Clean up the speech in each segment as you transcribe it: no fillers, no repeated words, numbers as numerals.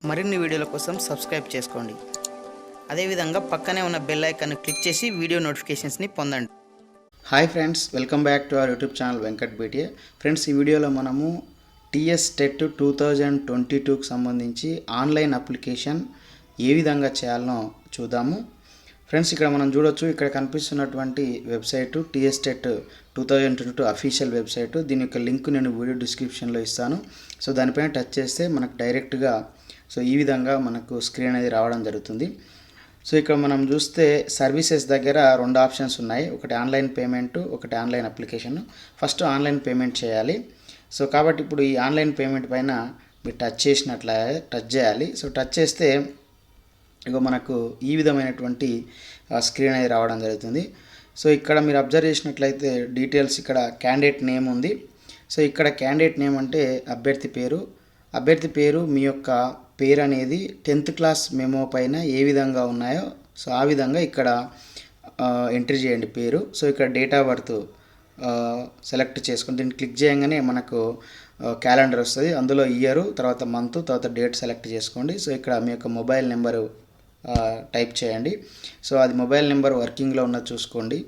మరిన్ని వీడియోల కోసం సబ్స్క్రైబ్ చేసుకోండి. అదేవిధంగా పక్కనే ఉన్న బెల్ ఐకాన్ క్లిక్ చేసి వీడియో నోటిఫికేషన్స్ని పొందండి. Hi friends, welcome back to our YouTube channel వెంకట్బta. ఫ్రెండ్స్, ఈ వీడియోలో మనము TET 2022కి సంబంధించి ఆన్లైన్ అప్లికేషన్ ఏ విధంగా చేయాలనో చూద్దాము. ఫ్రెండ్స్, ఇక్కడ మనం చూడొచ్చు, ఇక్కడ కనిపిస్తున్నటువంటి వెబ్సైటు TET 2022 అఫీషియల్ వెబ్సైటు. దీని యొక్క లింక్ నేను వీడియో డిస్క్రిప్షన్లో ఇస్తాను. సో దానిపైన టచ్ చేస్తే మనకు డైరెక్ట్గా ఈ విధంగా మనకు స్క్రీన్ అనేది రావడం జరుగుతుంది. సో ఇక్కడ మనం చూస్తే సర్వీసెస్ దగ్గర రెండు ఆప్షన్స్ ఉన్నాయి. ఒకటి ఆన్లైన్ పేమెంట్, ఒకటి online application. First online payment చేయాలి. సో కాబట్టి ఇప్పుడు ఈ ఆన్లైన్ పేమెంట్ పైన మీరు టచ్ చేయాలి. సో టచ్ చేస్తే ఇక మనకు ఈ విధమైనటువంటి స్క్రీన్ అనేది రావడం జరుగుతుంది. సో ఇక్కడ మీరు అబ్జర్వ్ చేసినట్లయితే డీటెయిల్స్ ఇక్కడ క్యాండిడేట్ నేమ్ ఉంది. సో ఇక్కడ క్యాండిడేట్ నేమ్ అంటే అభ్యర్థి పేరు మీ యొక్క పేరు అనేది 10th క్లాస్ మెమో పైన ఏ విధంగా ఉన్నాయో సో ఆ విధంగా ఇక్కడ ఎంట్రీ చేయండి పేరు. సో ఇక్కడ డేట్ ఆఫ్ బర్త్ సెలెక్ట్ చేసుకుని దీన్ని క్లిక్ చేయగానే మనకు క్యాలెండర్ వస్తుంది. అందులో ఇయర్, తర్వాత మంత్, తర్వాత డేట్ సెలెక్ట్ చేసుకోండి. సో ఇక్కడ మీ యొక్క మొబైల్ నెంబరు టైప్ చేయండి. సో అది మొబైల్ నెంబర్ వర్కింగ్లో ఉన్నది చూసుకోండి.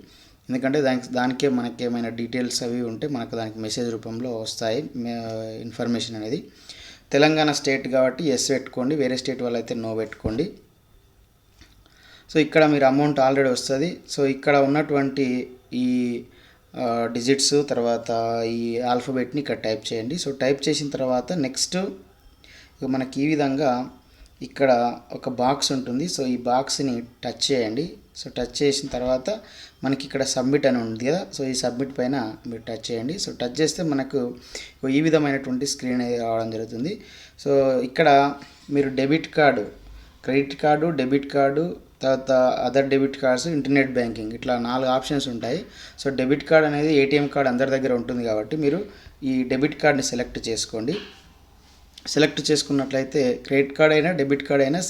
ఎందుకంటే దానికే మనకి ఏమైనా డీటెయిల్స్ అవి ఉంటే మనకు దానికి మెసేజ్ రూపంలో వస్తాయి ఇన్ఫర్మేషన్ అనేది. తెలంగాణ స్టేట్ కాబట్టి ఎస్ పెట్టుకోండి, వేరే స్టేట్ వాళ్ళైతే నో పెట్టుకోండి. సో ఇక్కడ మీరు అమౌంట్ ఆల్రెడీ వస్తుంది. సో ఇక్కడ ఉన్నటువంటి ఈ డిజిట్స్ తర్వాత ఈ ఆల్ఫాబెట్ని ఇక్కడ టైప్ చేయండి. సో టైప్ చేసిన తర్వాత నెక్స్ట్ మనకి ఈ విధంగా ఇక్కడ ఒక బాక్స్ ఉంటుంది. సో ఈ బాక్స్ని టచ్ చేయండి. సో టచ్ చేసిన తర్వాత మనకి ఇక్కడ సబ్మిట్ అని ఉంది కదా, సో ఈ సబ్మిట్ పైన మీరు టచ్ చేయండి. సో టచ్ చేస్తే మనకు ఈ విధమైనటువంటి స్క్రీన్ అనేది రావడం జరుగుతుంది. సో ఇక్కడ మీరు debit card, credit card, debit card, తర్వాత other debit cards, internet banking, ఇట్లా 4 ఆప్షన్స్ ఉంటాయి. సో డెబిట్ కార్డ్ అనేది ATM కార్డ్ అందరి దగ్గర ఉంటుంది కాబట్టి మీరు ఈ డెబిట్ కార్డ్ని సెలెక్ట్ చేసుకోండి. సెలెక్ట్ చేసుకున్నట్లయితే క్రెడిట్ కార్డ్ అయినా డెబిట్ కార్డ్ అయినా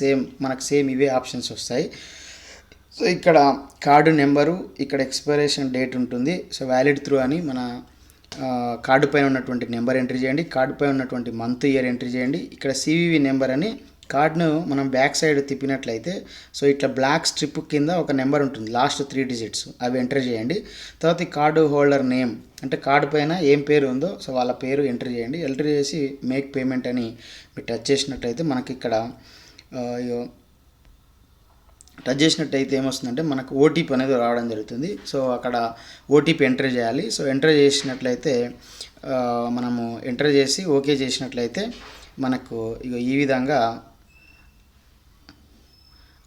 మనకు సేమ్ ఇవే ఆప్షన్స్ వస్తాయి. సో ఇక్కడ కార్డు నెంబరు, ఇక్కడ ఎక్స్పైరేషన్ డేట్ ఉంటుంది. సో వ్యాలిడ్ త్రూ అని మన కార్డు పైన ఉన్నటువంటి నెంబర్ ఎంట్రీ చేయండి. కార్డు పైన ఉన్నటువంటి మంత్, ఇయర్ ఎంట్రీ చేయండి. ఇక్కడ CVV నెంబర్ అని కార్డును మనం బ్యాక్ సైడ్ తిప్పినట్లయితే సో ఇట్లా బ్లాక్ స్ట్రిప్ కింద ఒక నెంబర్ ఉంటుంది, లాస్ట్ 3 డిజిట్స్, అవి ఎంటర్ చేయండి. తర్వాత ఈ కార్డు హోల్డర్ నేమ్ అంటే కార్డు పైన ఏం పేరు ఉందో సో వాళ్ళ పేరు ఎంటర్ చేయండి. ఎంటర్ చేసి మేక్ పేమెంట్ అని మీరు టచ్ చేసినట్లయితే మనకి ఇక్కడ టచ్ చేసినట్టయితే ఏమొస్తుందంటే మనకు OTP అనేది రావడం జరుగుతుంది. సో అక్కడ OTP ఎంటర్ చేయాలి. సో ఎంటర్ చేసినట్లయితే మనము ఎంటర్ చేసి ఓకే చేసినట్లయితే మనకు ఈ విధంగా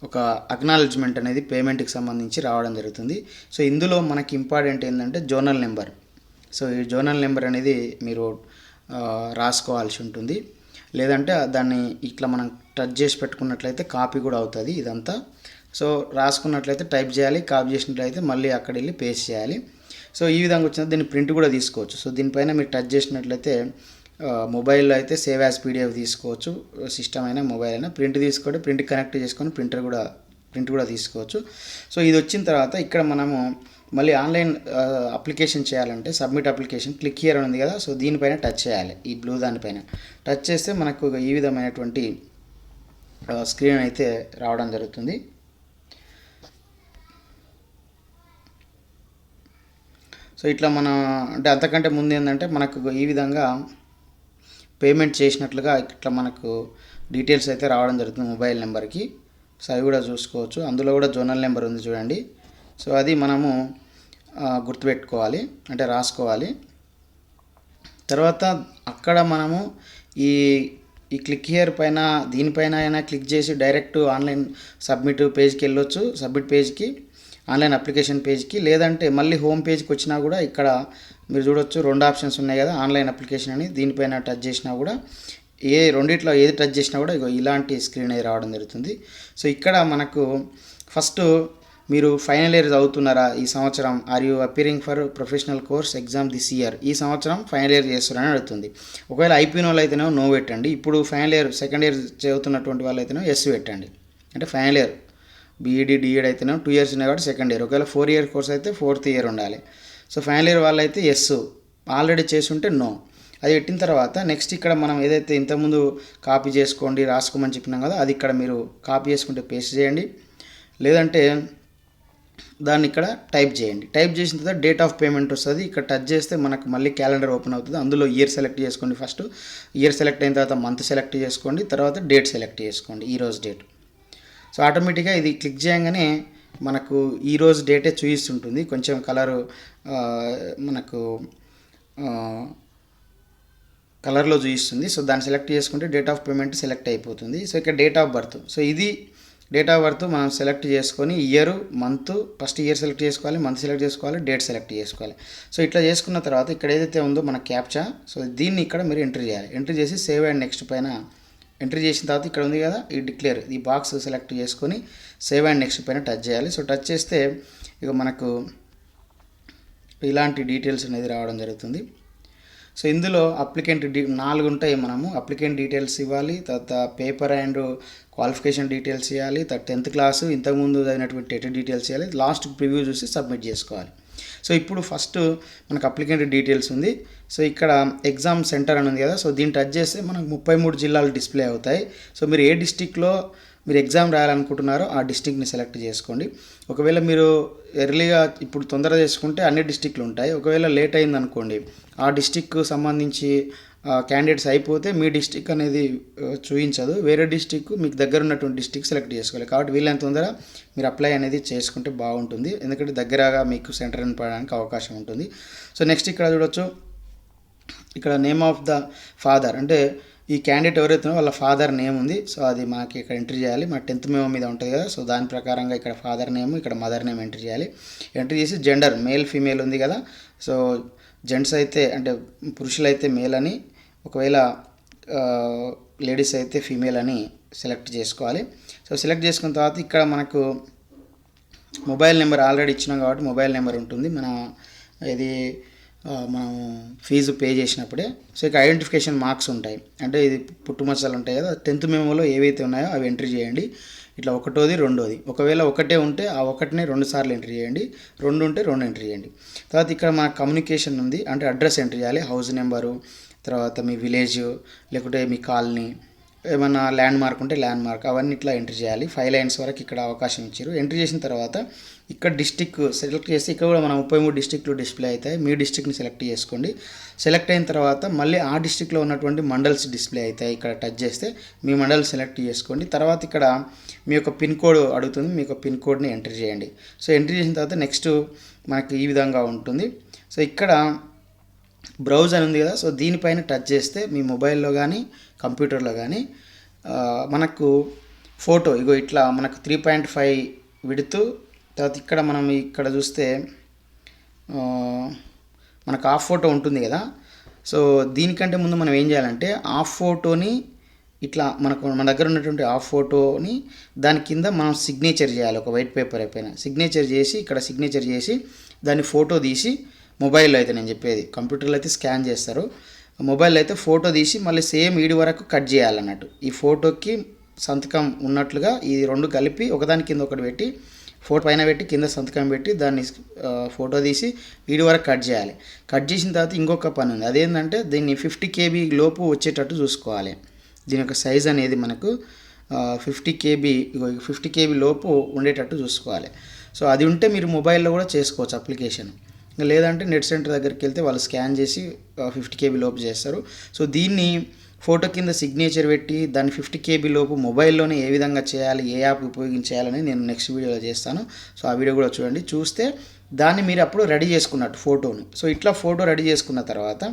ఒక అక్నాలెడ్జ్మెంట్ అనేది పేమెంట్కి సంబంధించి రావడం జరుగుతుంది. సో ఇందులో మనకి ఇంపార్టెంట్ ఏంటంటే జోనల్ నెంబర్. సో ఈ జోనల్ నెంబర్ అనేది మీరు రాసుకోవాల్సి ఉంటుంది. లేదంటే దాన్ని ఇట్లా మనం టచ్ చేసి పెట్టుకున్నట్లయితే కాపీ కూడా అవుతుంది ఇదంతా. సో రాసుకున్నట్లయితే టైప్ చేయాలి, కాపీ చేసినట్లయితే మళ్ళీ అక్కడ వెళ్ళి పేస్ట్ చేయాలి. సో ఈ విధంగా వచ్చిన దీన్ని ప్రింట్ కూడా తీసుకోవచ్చు. సో దీనిపైన మీరు టచ్ చేసినట్లయితే మొబైల్లో అయితే సేవ్ యాజ్ PDF తీసుకోవచ్చు, సిస్టమ్ అయినా మొబైల్ అయినా. ప్రింట్ తీసుకోండి, ప్రింట్ కనెక్ట్ చేసుకొని ప్రింట్ కూడా తీసుకోవచ్చు. సో ఇది వచ్చిన తర్వాత ఇక్కడ మనము మళ్ళీ ఆన్లైన్ అప్లికేషన్ చేయాలంటే సబ్మిట్ అప్లికేషన్ క్లిక్ హియర్ ఉంది కదా, సో దీనిపైన టచ్ చేయాలి. ఈ బ్లూ దానిపైన టచ్ చేస్తే మనకు ఈ విధమైనటువంటి స్క్రీన్ అయితే రావడం జరుగుతుంది. సో ఇట్లా మన అంటే అంతకంటే ముందు ఏంటంటే మనకు ఈ విధంగా పేమెంట్ చేసినట్లుగా ఇట్లా మనకు డీటెయిల్స్ అయితే రావడం జరుగుతుంది మొబైల్ నెంబర్కి. సో అవి కూడా చూసుకోవచ్చు. అందులో కూడా జోనల్ నెంబర్ ఉంది చూడండి. సో అది మనము గుర్తుపెట్టుకోవాలి, అంటే రాసుకోవాలి. తర్వాత అక్కడ మనము ఈ క్లిక్ హియర్ పైన దీనిపైన అయినా క్లిక్ చేసి డైరెక్ట్ ఆన్లైన్ సబ్మిట్ పేజ్కి వెళ్ళొచ్చు, సబ్మిట్ పేజ్కి, ఆన్లైన్ అప్లికేషన్ పేజ్కి. లేదంటే మళ్ళీ హోమ్ పేజ్కి వచ్చినా కూడా ఇక్కడ మీరు చూడొచ్చు 2 ఆప్షన్స్ ఉన్నాయి కదా, ఆన్లైన్ అప్లికేషన్ అని. దీనిపైన టచ్ చేసినా కూడా రెండిట్లో ఏది టచ్ చేసినా కూడా ఇలాంటి స్క్రీన్ అనేది రావడం జరుగుతుంది. సో ఇక్కడ మనకు ఫస్ట్ మీరు ఫైనల్ ఇయర్ చదువుతున్నారా ఈ సంవత్సరం, are you appearing for professional course exam this year, ఈ సంవత్సరం ఫైనల్ ఇయర్ చేస్తున్నారని అడుగుతుంది. ఒకవేళ అయిపోయిన వాళ్ళు అయితేనేమో నో పెట్టండి. ఇప్పుడు ఫైనల్ ఇయర్ సెకండ్ ఇయర్ చదువుతున్నటువంటి వాళ్ళు అయితేనేమో ఎస్ పెట్టండి. అంటే ఫైనల్ ఇయర్ BEd DEd అయితేనేమో 2 ఇయర్స్ ఉన్నాయి కాబట్టి సెకండ్ ఇయర్. ఒకవేళ 4 ఇయర్ కోర్స్ అయితే 4th ఇయర్ ఉండాలి. సో ఫైనల్ ఇయర్ వాళ్ళు అయితే ఎస్, ఆల్రెడీ చేసి ఉంటే నో. అది పెట్టిన తర్వాత నెక్స్ట్ ఇక్కడ మనం ఏదైతే ఇంతకుముందు కాపీ చేసుకోండి రాసుకోమని చెప్పినాం కదా, అది ఇక్కడ మీరు కాపీ చేసుకుంటే పేస్ట్ చేయండి, లేదంటే దాన్ని ఇక్కడ టైప్ చేయండి. టైప్ చేసిన తర్వాత డేట్ ఆఫ్ పేమెంట్ వస్తుంది. ఇక్కడ టచ్ చేస్తే మనకు మళ్ళీ క్యాలెండర్ ఓపెన్ అవుతుంది. అందులో ఇయర్ సెలెక్ట్ చేసుకోండి. ఫస్ట్ ఇయర్ సెలెక్ట్ అయిన తర్వాత మంత్ సెలెక్ట్ చేసుకోండి, తర్వాత డేట్ సెలెక్ట్ చేసుకోండి, ఈరోజు డేట్. సో ఆటోమేటిక్గా ఇది క్లిక్ చేయగానే మనకు ఈరోజు డేటే చూపిస్తుంటుంది. కొంచెం కలరు మనకు కలర్లో చూపిస్తుంది. సో దాన్ని సెలెక్ట్ చేసుకుంటే డేట్ ఆఫ్ పేమెంట్ సెలెక్ట్ అయిపోతుంది. సో ఇక్కడ డేట్ ఆఫ్ బర్త్, సో ఇది డేట్ ఆఫ్ బర్త్ మనం సెలెక్ట్ చేసుకొని year month first year select చేసుకోవాలి, మంత్ సెలెక్ట్ చేసుకోవాలి, డేట్ సెలెక్ట్ చేసుకోవాలి. సో ఇట్లా చేసుకున్న తర్వాత ఇక్కడ ఏదైతే ఉందో మన క్యాప్చా, సో దీన్ని ఇక్కడ మీరు ఎంట్రీ చేయాలి. ఎంట్రీ చేసి సేవ్ అండ్ నెక్స్ట్ పైన ఎంట్రీ చేసిన తర్వాత ఇక్కడ ఉంది కదా ఈ డిక్లేర్, ఈ బాక్స్ సెలెక్ట్ చేసుకొని సేవ్ అండ్ నెక్స్ట్ పైన టచ్ చేయాలి. సో టచ్ చేస్తే ఇక మనకు ఇలాంటి డీటెయిల్స్ అనేది రావడం జరుగుతుంది. సో ఇందులో అప్లికెంట్ 4 ఉంటాయి. మనము అప్లికెంట్ డీటెయిల్స్ ఇవ్వాలి, తర్వాత పేపర్ అండ్ క్వాలిఫికేషన్ డీటెయిల్స్ ఇవ్వాలి, తర్వాత 10th క్లాసు ఇంతకుముందు అయినటువంటి టెట్ డీటెయిల్స్ ఇవ్వాలి, లాస్ట్ ప్రివ్యూ చూసి సబ్మిట్ చేసుకోవాలి. సో ఇప్పుడు ఫస్ట్ మనకు అప్లికెంట్ డీటెయిల్స్ ఉంది. సో ఇక్కడ ఎగ్జామ్ సెంటర్ అని ఉంది కదా, సో దీన్ని టచ్ చేస్తే మనకు 33 జిల్లాలు డిస్ప్లే అవుతాయి. సో మీరు ఏ డిస్టిక్లో మీరు ఎగ్జామ్ రాయాలనుకుంటున్నారో ఆ డిస్టిక్ని సెలెక్ట్ చేసుకోండి. ఒకవేళ మీరు ఎర్లీగా ఇప్పుడు తొందరగా చేసుకుంటే అన్ని డిస్టిక్లు ఉంటాయి. ఒకవేళ లేట్ అయిందనుకోండి, ఆ డిస్టిక్కు సంబంధించి క్యాండిడేట్స్ అయిపోతే మీ డిస్టిక్ అనేది చూపించదు, వేరే డిస్టిక్ మీకు దగ్గర ఉన్నటువంటి డిస్టిక్ సెలెక్ట్ చేసుకోవాలి. కాబట్టి వీళ్ళని తొందరగా మీరు అప్లై అనేది చేసుకుంటే బాగుంటుంది, ఎందుకంటే దగ్గరగా మీకు సెంటర్ అని పడడానికి అవకాశం ఉంటుంది. సో నెక్స్ట్ ఇక్కడ చూడొచ్చు, ఇక్కడ నేమ్ ఆఫ్ ద ఫాదర్, అంటే ఈ క్యాండిడేట్ ఎవరైతే వాళ్ళ ఫాదర్ నేమ్ ఉంది. సో అది మనకి ఇక్కడ ఎంట్రీ చేయాలి. మన 10th మెమో మీద ఉంటుంది కదా, సో దాని ప్రకారంగా ఇక్కడ ఫాదర్ నేమ్, ఇక్కడ మదర్ నేమ్ ఎంట్రీ చేయాలి. ఎంట్రీ చేసి జెండర్ మేల్ ఫీమేల్ ఉంది కదా, సో జెంట్స్ అయితే అంటే పురుషులైతే మేల్ అని, ఒకవేళ లేడీస్ అయితే ఫీమేల్ అని సెలెక్ట్ చేసుకోవాలి. సో సెలెక్ట్ చేసుకున్న తర్వాత ఇక్కడ మనకు మొబైల్ నెంబర్ ఆల్రెడీ ఇచ్చినాం కాబట్టి మొబైల్ నెంబర్ ఉంటుంది మన ఇది మనం ఫీజు పే చేసినప్పుడే. సో ఇక ఐడెంటిఫికేషన్ మార్క్స్ ఉంటాయి, అంటే ఇది పుట్టుమచ్చలు ఉంటాయి కదా, 10th మెమోలో ఏవైతే ఉన్నాయో అవి ఎంట్రీ చేయండి. ఇట్లా 1వ 2వ, ఒకవేళ ఒకటే ఉంటే ఆ ఒకటినే 2 సార్లు ఎంట్రీ చేయండి, 2 ఉంటే 2 ఎంట్రీ చేయండి. తర్వాత ఇక్కడ మన కమ్యూనికేషన్ ఉంది, అంటే అడ్రస్ ఎంట్రీ చేయాలి, హౌస్ నెంబరు, తర్వాత మీ విలేజ్ లేకుంటే మీ కాలనీ, ఏమన్నా ల్యాండ్ మార్క్ ఉంటే ల్యాండ్ మార్క్, అవన్నీ ఇట్లా ఎంట్రీ చేయాలి. 5 లైన్స్ వరకు ఇక్కడ అవకాశం ఇచ్చారు. ఎంట్రీ చేసిన తర్వాత ఇక్కడ డిస్టిక్ సెలెక్ట్ చేస్తే ఇక్కడ కూడా మన 33 డిస్టిక్లు డిస్ప్లే అవుతాయి. మీ డిస్టిక్ని సెలెక్ట్ చేసుకోండి. సెలెక్ట్ అయిన తర్వాత మళ్ళీ ఆ డిస్టిక్లో ఉన్నటువంటి మండల్స్ డిస్ప్లే అవుతాయి. ఇక్కడ టచ్ చేస్తే మీ మండల్ సెలెక్ట్ చేసుకోండి. తర్వాత ఇక్కడ మీ యొక్క పిన్ కోడ్ అడుగుతుంది, మీ యొక్క పిన్ కోడ్ని ఎంట్రీ చేయండి. సో ఎంట్రీ చేసిన తర్వాత నెక్స్ట్ మనకి ఈ విధంగా ఉంటుంది. సో ఇక్కడ బ్రౌజ్ అని ఉంది కదా, సో దీనిపైన టచ్ చేస్తే మీ మొబైల్లో కానీ కంప్యూటర్లో కానీ మనకు ఫోటో ఇగో ఇట్లా మనకు 3.5 విడుతూ, తర్వాత ఇక్కడ మనం ఇక్కడ చూస్తే మనకు ఆఫ్ ఫోటో ఉంటుంది కదా, సో దీనికంటే ముందు మనం ఏం చేయాలంటే ఆఫ్ ఫోటోని ఇట్లా మన దగ్గర ఉన్నటువంటి ఆఫ్ ఫోటోని దాని కింద మనం సిగ్నేచర్ చేయాలి. ఒక వైట్ పేపర్ అయిపోయిన సిగ్నేచర్ చేసి ఇక్కడ సిగ్నేచర్ చేసి దాన్ని ఫోటో తీసి, మొబైల్లో అయితే నేను చెప్పేది, కంప్యూటర్లో అయితే స్కాన్ చేస్తారు, మొబైల్లో అయితే ఫోటో తీసి మళ్ళీ సేమ్ ఈడి వరకు కట్ చేయాలన్నట్టు. ఈ ఫోటోకి సంతకం ఉన్నట్లుగా ఈ 2 కలిపి ఒకదాని కింద ఒకటి పెట్టి, ఫోటో పైన పెట్టి కింద సంతకం పెట్టి దాన్ని ఫోటో తీసి ఈడి వరకు కట్ చేయాలి. కట్ చేసిన తర్వాత ఇంకొక పని ఉంది, అదేంటంటే దీన్ని 50 KB లోపు వచ్చేటట్టు చూసుకోవాలి. దీని యొక్క సైజ్ అనేది మనకు 50 KB లోపు ఉండేటట్టు చూసుకోవాలి. సో అది ఉంటే మీరు మొబైల్లో కూడా చేసుకోవచ్చు అప్లికేషన్, లేదంటే నెట్ సెంటర్ దగ్గరికి వెళ్తే వాళ్ళు స్కాన్ చేసి 50 KB లోపు చేస్తారు. సో దీన్ని ఫోటో కింద సిగ్నేచర్ పెట్టి దాన్ని 50 KB లోపు మొబైల్లోనే ఏ విధంగా చేయాలి, ఏ యాప్ ఉపయోగించేయాలని నేను నెక్స్ట్ వీడియోలో చేస్తాను. సో ఆ వీడియో కూడా చూడండి. చూస్తే దాన్ని మీరు అప్పుడు రెడీ చేసుకున్నట్టు ఫోటోని. సో ఇట్లా ఫోటో రెడీ చేసుకున్న తర్వాత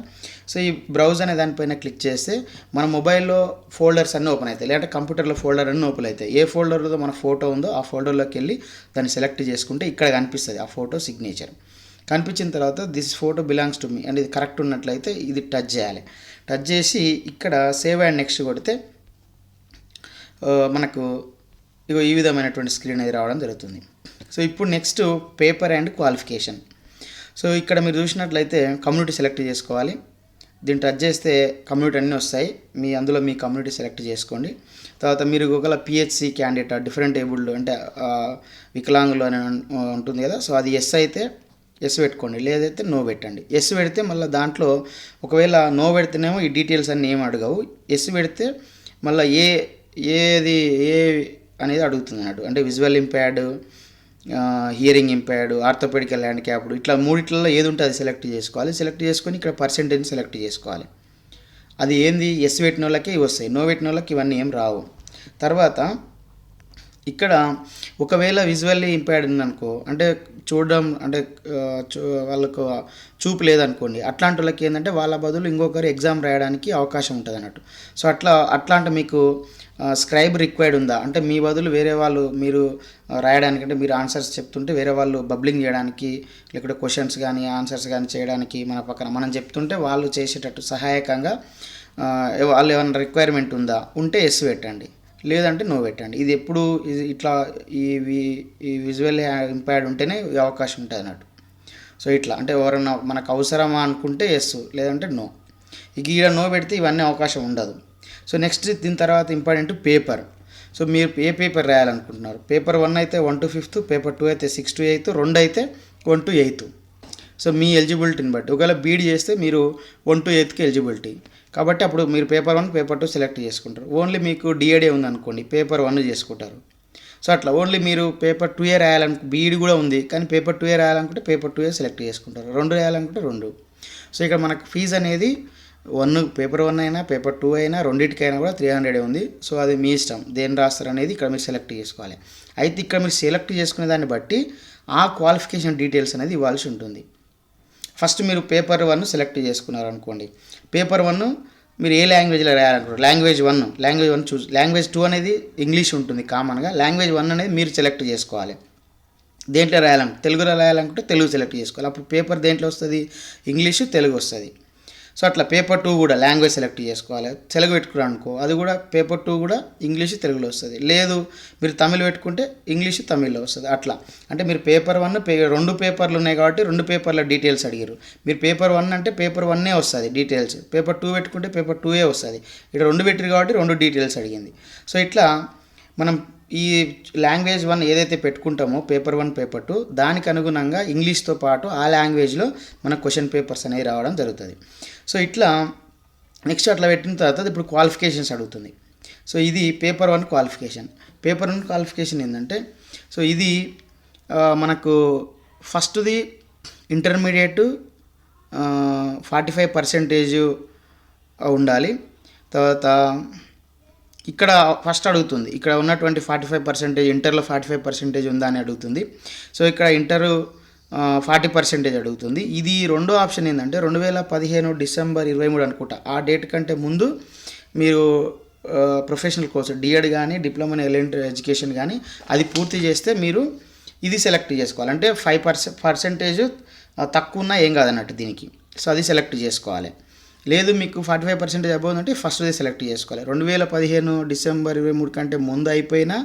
సో ఈ బ్రౌజ్ అనే దానిపైన క్లిక్ చేస్తే మన మొబైల్లో ఫోల్డర్స్ అన్నీ ఓపెన్ అవుతాయి, లేదంటే కంప్యూటర్లో ఫోల్డర్ అన్నీ ఓపెన్ అవుతాయి. ఏ ఫోల్డర్లో మన ఫోటో ఉందో ఆ ఫోల్డర్లోకి వెళ్ళి దాన్ని సెలెక్ట్ చేసుకుంటే ఇక్కడ కనిపిస్తుంది ఆ ఫోటో సిగ్నేచర్. కనిపించిన తర్వాత this photo belongs to me అంటే ఇది కరెక్ట్ ఉన్నట్లయితే ఇది టచ్ చేయాలి. టచ్ చేసి ఇక్కడ సేవ్ అండ్ నెక్స్ట్ కొడితే మనకు ఇగో ఈ విధమైనటువంటి స్క్రీన్ అనేది రావడం జరుగుతుంది. సో ఇప్పుడు next paper and qualification. So ఇక్కడ మీరు చూసినట్లయితే కమ్యూనిటీ సెలెక్ట్ చేసుకోవాలి. దీన్ని టచ్ చేస్తే కమ్యూనిటీ అన్నీ వస్తాయి, అందులో మీ కమ్యూనిటీ సెలెక్ట్ చేసుకోండి. తర్వాత మీరు ఒకవేళ PHC క్యాండిడేట్ డిఫరెంట్ ఏబుల్డ్ అంటే వికలాంగులు అని ఉంటుంది కదా, సో అది ఎస్ అయితే ఎస్ పెట్టుకోండి, లేదైతే నో పెట్టండి. ఎస్ పెడితే మళ్ళీ దాంట్లో ఒకవేళ నో పెడితేనేమో ఈ డీటెయిల్స్ అన్నీ ఏమి అడగవు. ఎస్ పెడితే మళ్ళీ ఏది అనేది అడుగుతుంది అన్నట్టు. అంటే visual impaired, hearing impaired, orthopaedical handicapped, ఇట్లా మూడిట్లలో ఏది ఉంటే అది సెలెక్ట్ చేసుకోవాలి. సెలెక్ట్ చేసుకొని ఇక్కడ పర్సెంటేజ్ సెలెక్ట్ చేసుకోవాలి. అది ఏంది, ఎస్ పెట్టిన వాళ్ళకి ఇవి వస్తాయి, నో పెట్టిన వాళ్ళకి ఇవన్నీ ఏం రావు. తర్వాత ఇక్కడ ఒకవేళ విజువల్లీ ఇంపైర్డ్ ఉందనుకో, అంటే చూడడం అంటే వాళ్ళకు చూపు లేదనుకోండి, అట్లాంటి వాళ్ళకి ఏంటంటే వాళ్ళ బదులు ఇంకొకరు ఎగ్జామ్ రాయడానికి అవకాశం ఉంటుంది అన్నట్టు. సో అట్లాంటి మీకు స్క్రైబ్ రిక్వైర్డ్ ఉందా, అంటే మీ బదులు వేరే వాళ్ళు మీరు రాయడానికి, అంటే మీరు ఆన్సర్స్ చెప్తుంటే వేరే వాళ్ళు బబ్లింగ్ చేయడానికి, లేకపోతే క్వశ్చన్స్ కానీ ఆన్సర్స్ కానీ చేయడానికి మన పక్కన మనం చెప్తుంటే వాళ్ళు చేసేటట్టు సహాయకంగా వాళ్ళు ఏమైనా రిక్వైర్మెంట్ ఉందా, ఉంటే ఎస్ పెట్టండి, లేదంటే నో పెట్టండి. ఇది ఎప్పుడు ఇట్లా ఈ విజువల్ ఇంపైర్డ్ ఉంటేనే అవకాశం ఉంటుంది అన్నట్టు. సో ఇట్లా అంటే ఎవరన్నా మనకు అవసరమా అనుకుంటే ఎస్, లేదంటే నో. ఇక ఇక్కడ నో పెడితే ఇవన్నీ అవకాశం ఉండదు. సో నెక్స్ట్ దీని తర్వాత ఇంపార్టెంట్ పేపర్. సో మీరు ఏ పేపర్ రాయాలనుకుంటున్నారు, పేపర్ 1 అయితే 1 to 5th, పేపర్ 2 అయితే 6 to 8th, 2 అయితే 1 to 8th. సో మీ ఎలిజిబిలిటీని బట్టి ఒకవేళ బీడ్ చేస్తే మీరు 1 to 8th ఎలిజిబిలిటీ, కాబట్టి అప్పుడు మీరు పేపర్ 1 పేపర్ 2 సెలెక్ట్ చేసుకుంటారు. ఓన్లీ మీకు డిఏడే ఉందనుకోండి, పేపర్ 1 చేసుకుంటారు. సో అట్లా ఓన్లీ మీరు పేపర్ 2 బీఈడి కూడా ఉంది కానీ పేపర్ 2 రాయాలనుకుంటే పేపర్ 2 సెలెక్ట్ చేసుకుంటారు, 2 రాయాలనుకుంటే 2. సో ఇక్కడ మనకు ఫీజు అనేది పేపర్ 1 అయినా పేపర్ 2 అయినా రెండింటికైనా కూడా 300 ఉంది. సో అది మీ ఇష్టం, దేని రాస్తారు అనేది ఇక్కడ మీరు సెలెక్ట్ చేసుకోవాలి. అయితే ఇక్కడ మీరు సెలెక్ట్ చేసుకునే దాన్ని బట్టి ఆ క్వాలిఫికేషన్ డీటెయిల్స్ అనేది ఇవ్వాల్సి ఉంటుంది. ఫస్ట్ మీరు పేపర్ 1 సెలెక్ట్ చేసుకున్నారు అనుకోండి, పేపర్ 1 మీరు ఏ లాంగ్వేజ్లో రాయాలనుకుంటారు, లాంగ్వేజ్ 1 చూస్. లాంగ్వేజ్ 2 అనేది ఇంగ్లీష్ ఉంటుంది కామన్గా, లాంగ్వేజ్ 1 అనేది మీరు సెలెక్ట్ చేసుకోవాలి. దేంట్లో తెలుగులో రాయాలనుకుంటే తెలుగు సెలెక్ట్ చేసుకోవాలి. అప్పుడు పేపర్ దేంట్లో వస్తుంది, ఇంగ్లీషు తెలుగు వస్తుంది. సో అట్లా పేపర్ 2 కూడా లాంగ్వేజ్ సెలెక్ట్ చేసుకోవాలి. తెలుగు పెట్టుకున్నారు అనుకో, అది కూడా పేపర్ 2 కూడా ఇంగ్లీషు తెలుగులో వస్తుంది. లేదు మీరు తమిళ్ పెట్టుకుంటే ఇంగ్లీషు తమిళ్లో వస్తుంది. అట్లా అంటే మీరు పేపర్ 1 2 పేపర్లు ఉన్నాయి కాబట్టి 2 పేపర్ల డీటెయిల్స్ అడిగారు. మీరు పేపర్ 1 అంటే పేపర్ 1 వస్తుంది డీటెయిల్స్, పేపర్ 2 పెట్టుకుంటే పేపర్ 2 వస్తుంది. ఇక్కడ 2 పెట్టారు కాబట్టి 2 డీటెయిల్స్ అడిగింది. సో ఇట్లా మనం ఈ లాంగ్వేజ్ 1 ఏదైతే పెట్టుకుంటామో పేపర్ 1 పేపర్ 2 దానికి అనుగుణంగా ఇంగ్లీష్తో పాటు ఆ లాంగ్వేజ్లో మన క్వశ్చన్ పేపర్స్ అనేవి రావడం జరుగుతుంది. సో ఇట్లా నెక్స్ట్ అట్లా పెట్టిన తర్వాత ఇప్పుడు క్వాలిఫికేషన్స్ అడుగుతుంది. సో ఇది పేపర్ 1 క్వాలిఫికేషన్. పేపర్ 1 క్వాలిఫికేషన్ ఏంటంటే, సో ఇది మనకు ఫస్ట్ది ఇంటర్మీడియట్ 45% ఉండాలి. తర్వాత ఇక్కడ ఫస్ట్ అడుగుతుంది, ఇక్కడ ఉన్నటువంటి 45% ఇంటర్లో 45% ఉందా అని అడుగుతుంది. సో ఇక్కడ ఇంటర్ 40% అడుగుతుంది. ఇది రెండో ఆప్షన్ ఏంటంటే 2015 డిసెంబర్ 23 అనుకుంటా, ఆ డేట్ కంటే ముందు మీరు ప్రొఫెషనల్ కోర్స్ డిఎడ్ కానీ డిప్లొమా ఇన్ ఎలిమెంటరీ ఎడ్యుకేషన్ కానీ అది పూర్తి చేస్తే మీరు ఇది సెలెక్ట్ చేసుకోవాలి. అంటే 5% తక్కువ ఉన్నా ఏం కాదన్నట్టు దీనికి. సో అది సెలెక్ట్ చేసుకోవాలి. లేదు మీకు 45% అబౌవ్ అంటే ఫస్ట్ది సెలెక్ట్ చేసుకోవాలి. 2015 డిసెంబర్ 23 కంటే ముందు అయిపోయినా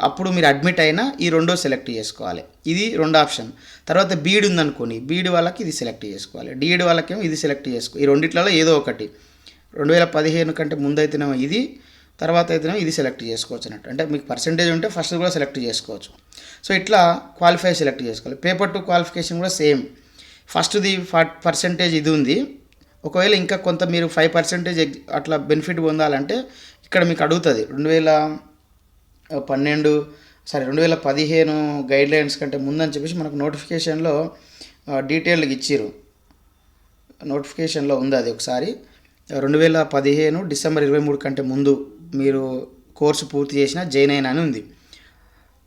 అప్పుడు మీరు అడ్మిట్ అయినా ఈ రెండో సెలెక్ట్ చేసుకోవాలి. ఇది రెండో ఆప్షన్. తర్వాత బీడ్ ఉందనుకోండి, బీడ్ వాళ్ళకి ఇది సెలెక్ట్ చేసుకోవాలి. డిఎడ్ వాళ్ళకేమో ఇది సెలెక్ట్ చేసుకో. ఈ రెండిట్లలో ఏదో ఒకటి 2015 కంటే ముందు అయితేనేమో ఇది, తర్వాత అయితేనేమో ఇది సెలెక్ట్ చేసుకోవచ్చు అన్నట్టు. అంటే మీకు పర్సెంటేజ్ ఉంటే ఫస్ట్ కూడా సెలెక్ట్ చేసుకోవచ్చు. సో ఇట్లా క్వాలిఫై సెలెక్ట్ చేసుకోవాలి. పేపర్ 2 క్వాలిఫికేషన్ కూడా సేమ్. ఫస్ట్ది 40% ఇది ఉంది. ఒకవేళ ఇంకా కొంత మీరు 5% అట్లా బెనిఫిట్ పొందాలంటే ఇక్కడ మీకు అడుగుతుంది 2015 గైడ్లైన్స్ కంటే ముందని చెప్పేసి మనకు నోటిఫికేషన్లో డీటెయిల్గా ఇచ్చిర్రు. నోటిఫికేషన్లో ఉంది అది ఒకసారి. 2015 డిసెంబర్ 23 కంటే ముందు మీరు కోర్సు పూర్తి చేసినా జాయిన్ అయినా అని ఉంది.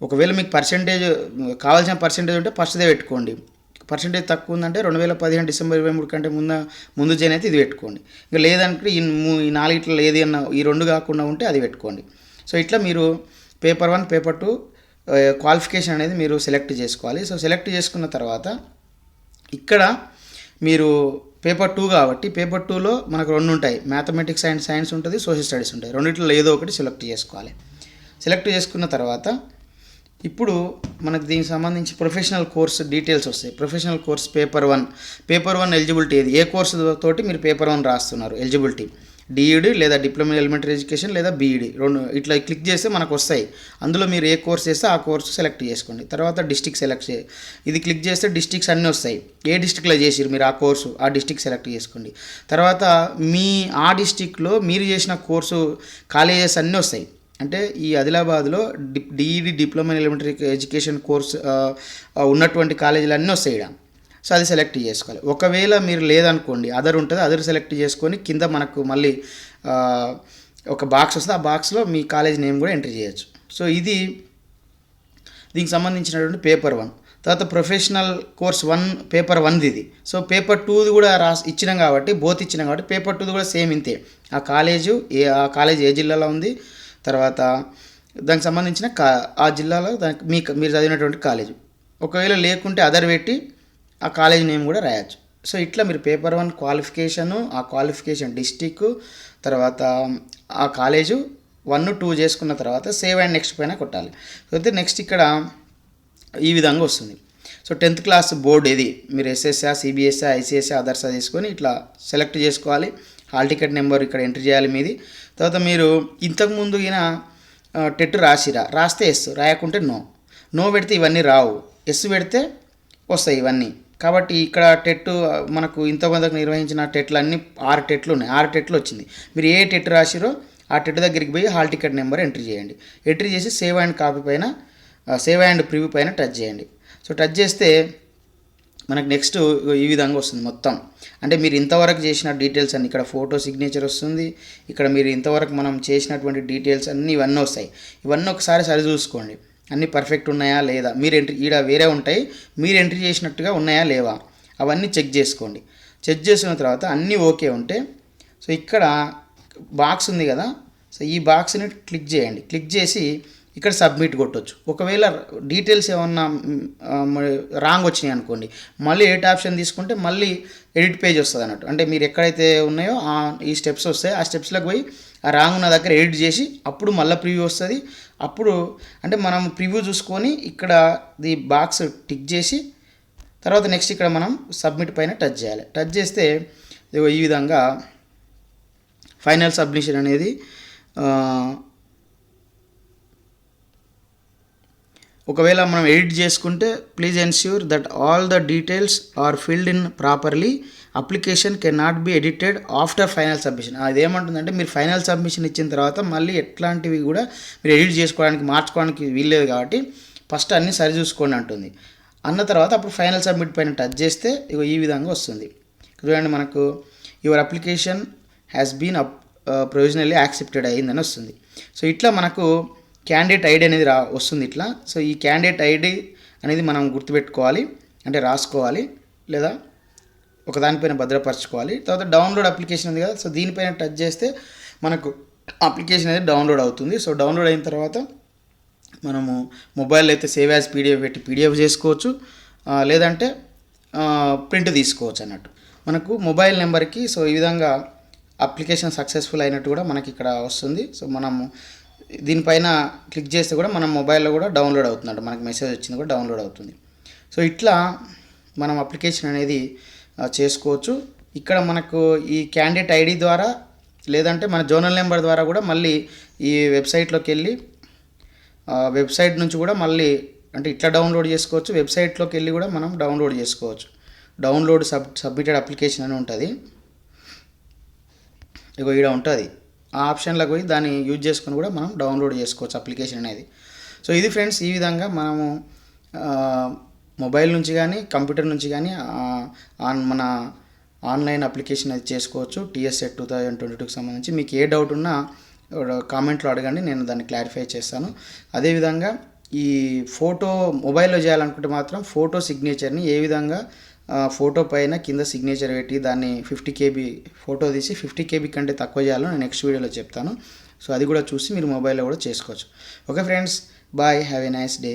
ఒకవేళ మీకు కావాల్సిన పర్సెంటేజ్ ఉంటే ఫస్ట్దే పెట్టుకోండి. పర్సెంటేజ్ తక్కువ ఉందంటే 2015 డిసెంబర్ 23 కంటే ముందు జాయిన్ అయితే ఇది పెట్టుకోండి. ఇంకా లేదంటే ఈ 4 ఏది అన్నా ఈ 2 కాకుండా ఉంటే అది పెట్టుకోండి. సో ఇట్లా మీరు పేపర్ 1 పేపర్ 2 క్వాలిఫికేషన్ అనేది మీరు సెలెక్ట్ చేసుకోవాలి. సో సెలెక్ట్ చేసుకున్న తర్వాత ఇక్కడ మీరు పేపర్ 2 కాబట్టి పేపర్ 2లో మనకు 2 ఉంటాయి, మ్యాథమెటిక్స్ అండ్ సైన్స్ ఉంటుంది, సోషల్ స్టడీస్ ఉంటాయి. రెండిట్లో ఏదో ఒకటి సెలెక్ట్ చేసుకోవాలి. సెలెక్ట్ చేసుకున్న తర్వాత ఇప్పుడు మనకు దీనికి సంబంధించి ప్రొఫెషనల్ కోర్స్ డీటెయిల్స్ వస్తాయి. ప్రొఫెషనల్ కోర్స్ పేపర్ 1 ఎలిజిబిలిటీ ఏది, ఏ కోర్సు తోటి మీరు పేపర్ 1 రాస్తున్నారు ఎలిజిబిలిటీ డిఈడి లేదా డిప్లొమా ఎలిమెంటరీ ఎడ్యుకేషన్ లేదా బీఈడి రెండు ఇట్లా క్లిక్ చేస్తే మనకు వస్తాయి. అందులో మీరు ఏ కోర్స్ చేస్తే ఆ కోర్సు సెలెక్ట్ చేసుకోండి. తర్వాత డిస్ట్రిక్ట్ సెలెక్ట్ ఇది క్లిక్ చేస్తే డిస్ట్రిక్ట్స్ అన్నీ వస్తాయి. ఏ డిస్ట్రిక్ట్లో చేసిరు మీరు ఆ కోర్సు ఆ డిస్ట్రిక్ట్ సెలెక్ట్ చేసుకోండి. తర్వాత మీ ఆ డిస్ట్రిక్ట్లో మీరు చేసిన కోర్సు కాలేజెస్ అన్నీ వస్తాయి. అంటే ఈ ఆదిలాబాద్లో DEd diploma elementary education course ఉన్నటువంటి కాలేజీలు అన్నీ వస్తాయి ఇక్కడ. సో అది సెలెక్ట్ చేసుకోవాలి. ఒకవేళ మీరు లేదనుకోండి అదర్ ఉంటుంది, అదర్ సెలెక్ట్ చేసుకొని కింద మనకు మళ్ళీ ఒక బాక్స్ వస్తుంది. ఆ బాక్స్లో మీ కాలేజ్ నేమ్ కూడా ఎంట్రీ చేయొచ్చు. సో ఇది దీనికి సంబంధించినటువంటి పేపర్ 1. తర్వాత ప్రొఫెషనల్ కోర్స్ 1 పేపర్ 1 ఇది. సో పేపర్ 2ది కూడా ఇచ్చినాం కాబట్టి బోత్ ఇచ్చినాం కాబట్టి పేపర్ 2ది కూడా సేమ్ ఇంతే. ఆ కాలేజ్ ఏ జిల్లాలో ఉంది, తర్వాత దానికి సంబంధించిన ఆ జిల్లాలో మీరు చదివినటువంటి కాలేజ్. ఒకవేళ లేకుంటే అదర్ పెట్టి ఆ కాలేజ్ నేమ్ కూడా రాయొచ్చు. సో ఇట్లా మీరు పేపర్ 1 క్వాలిఫికేషను, ఆ క్వాలిఫికేషన్ డిస్టిక్, తర్వాత ఆ కాలేజు 1, 2 చేసుకున్న తర్వాత సేవ్ అండ్ నెక్స్ట్ పైన కొట్టాలి. అయితే నెక్స్ట్ ఇక్కడ ఈ విధంగా వస్తుంది. సో 10th క్లాస్ బోర్డు ఇది మీరు ఎస్ఎస్ఆ, సిబిఎస్ఆ, ఐసిఎస్ఆ, అదర్సా తీసుకొని ఇట్లా సెలెక్ట్ చేసుకోవాలి. హాల్ టికెట్ నెంబర్ ఇక్కడ ఎంటర్ చేయాలి మీది. తర్వాత మీరు ఇంతకుముందు టెట్ రాస్తే ఎస్, రాయకుంటే నో పెడితే ఇవన్నీ రావు, ఎస్ పెడితే వస్తాయి ఇవన్నీ. కాబట్టి ఇక్కడ టెట్ మనకు ఇంతమందికి నిర్వహించిన టెట్లు అన్నీ 6 టెట్లు ఉన్నాయి. 6 టెట్లు వచ్చింది. మీరు ఏ టెట్ రాసిరో ఆ టెట్ దగ్గరికి పోయి హాల్ టికెట్ నెంబర్ ఎంట్రీ చేయండి. ఎంట్రీ చేసి సేవ్ అండ్ కాపీ పైన సేవ్ అండ్ ప్రివ్యూ పైన టచ్ చేయండి. సో టచ్ చేస్తే మనకు నెక్స్ట్ ఈ విధంగా వస్తుంది మొత్తం. అంటే మీరు ఇంతవరకు చేసిన డీటెయిల్స్ అన్నీ ఇక్కడ ఫోటో సిగ్నేచర్ వస్తుంది. ఇక్కడ మీరు ఇంతవరకు మనం చేసినటువంటి డీటెయిల్స్ అన్నీ ఇవన్నీ వస్తాయి. ఇవన్నీ ఒకసారి సరి చూసుకోండి అన్నీ పర్ఫెక్ట్ ఉన్నాయా లేదా. మీరు ఈడ వేరే ఉంటాయి, మీరు ఎంట్రీ చేసినట్టుగా ఉన్నాయా లేవా అవన్నీ చెక్ చేసుకోండి. చెక్ చేసుకున్న తర్వాత అన్నీ ఓకే ఉంటే సో ఇక్కడ బాక్స్ ఉంది కదా, సో ఈ బాక్స్ని క్లిక్ చేయండి. క్లిక్ చేసి ఇక్కడ సబ్మిట్ కొట్టవచ్చు. ఒకవేళ డీటెయిల్స్ ఏమన్నా రాంగ్ వచ్చినాయి అనుకోండి, మళ్ళీ ఎడిట్ ఆప్షన్ తీసుకుంటే మళ్ళీ ఎడిట్ పేజ్ వస్తుంది అన్నట్టు. అంటే మీరు ఎక్కడైతే ఉన్నాయో ఈ స్టెప్స్ వస్తాయి, ఆ స్టెప్స్లోకి పోయి ఆ రాంగ్ ఉన్న దగ్గర ఎడిట్ చేసి అప్పుడు మళ్ళీ ప్రివ్యూ వస్తుంది. అప్పుడు అంటే మనం ప్రివ్యూ చూసుకొని ఇక్కడ ది బాక్స్ టిక్ చేసి తర్వాత నెక్స్ట్ ఇక్కడ మనం సబ్మిట్ పైన టచ్ చేయాలి. టచ్ చేస్తే ఈ విధంగా ఫైనల్ సబ్మిషన్ అనేది ఒకవేళ మనం ఎడిట్ చేసుకుంటే please ensure that all the details are filled in properly, application can not be edited after final submission. అదేమంటుందంటే మీరు ఫైనల్ సబ్మిషన్ ఇచ్చిన తర్వాత మళ్ళీ ఎట్లాంటివి కూడా మీరు ఎడిట్ చేసుకోవడానికి మార్చుకోవడానికి వీల్లేదు కాబట్టి ఫస్ట్ అన్నీ సరి చూసుకోండి అంటుంది. అన్న తర్వాత అప్పుడు ఫైనల్ సబ్మిట్ పైన టచ్ చేస్తే ఈ విధంగా వస్తుంది. చూడండి మనకు your application has been provisionally accepted అయ్యిందని వస్తుంది. సో ఇట్లా మనకు క్యాండిడేట్ ఐడి అనేది వస్తుంది ఇట్లా. సో ఈ క్యాండిడేట్ ఐడి అనేది మనం గుర్తుపెట్టుకోవాలి, అంటే రాసుకోవాలి లేదా ఒకదానిపైన భద్రపరచుకోవాలి. తర్వాత డౌన్లోడ్ అప్లికేషన్ ఉంది కదా, సో దీనిపైన టచ్ చేస్తే మనకు అప్లికేషన్ అనేది డౌన్లోడ్ అవుతుంది. సో డౌన్లోడ్ అయిన తర్వాత మనము మొబైల్లో అయితే సేవ్ యాజ్ పీడిఎఫ్ పెట్టి పీడిఎఫ్ చేసుకోవచ్చు, లేదంటే ప్రింట్ తీసుకోవచ్చు అన్నట్టు. మనకు మొబైల్ నెంబర్కి సో ఈ విధంగా అప్లికేషన్ సక్సెస్ఫుల్ అయినట్టు కూడా మనకి ఇక్కడ వస్తుంది. సో మనము దీనిపైన క్లిక్ చేస్తే కూడా మన మొబైల్లో కూడా డౌన్లోడ్ అవుతుందంట, మనకి మెసేజ్ వచ్చింది కూడా డౌన్లోడ్ అవుతుంది. సో ఇట్లా మనం అప్లికేషన్ అనేది చేసుకోవచ్చు. ఇక్కడ మనకు ఈ క్యాండిడేట్ ఐడి ద్వారా లేదంటే మన జోనల్ నెంబర్ ద్వారా కూడా మళ్ళీ ఈ వెబ్సైట్లోకి వెళ్ళి వెబ్సైట్ నుంచి కూడా మళ్ళీ అంటే ఇట్లా డౌన్లోడ్ చేసుకోవచ్చు. వెబ్సైట్లోకి వెళ్ళి కూడా మనం డౌన్లోడ్ చేసుకోవచ్చు. డౌన్లోడ్ సబ్మిటెడ్ అప్లికేషన్ అని ఉంటుంది, ఇగో ఇక్కడ ఉంటుంది. ఆ ఆప్షన్లోకి పోయి దాన్ని యూజ్ చేసుకొని కూడా మనం డౌన్లోడ్ చేసుకోవచ్చు అప్లికేషన్ అనేది. సో ఇది ఫ్రెండ్స్, ఈ విధంగా మనము మొబైల్ నుంచి కానీ కంప్యూటర్ నుంచి కానీ మన ఆన్లైన్ అప్లికేషన్ అది చేసుకోవచ్చు. TET 2022కి సంబంధించి మీకు ఏ డౌట్ ఉన్నా కామెంట్లో అడగండి, నేను దాన్ని క్లారిఫై చేస్తాను. అదేవిధంగా ఈ ఫోటో మొబైల్లో చేయాలనుకుంటే మాత్రం ఫోటో సిగ్నేచర్ని ఏ విధంగా ఫోటో పైన కింద సిగ్నేచర్ పెట్టి దాన్ని 50 KB ఫోటో తీసి 50 KB కంటే తక్కువ చేయాలో నేను నెక్స్ట్ వీడియోలో చెప్తాను. సో అది కూడా చూసి మీరు మొబైల్లో కూడా చేసుకోవచ్చు. Okay friends, bye, have a nice day.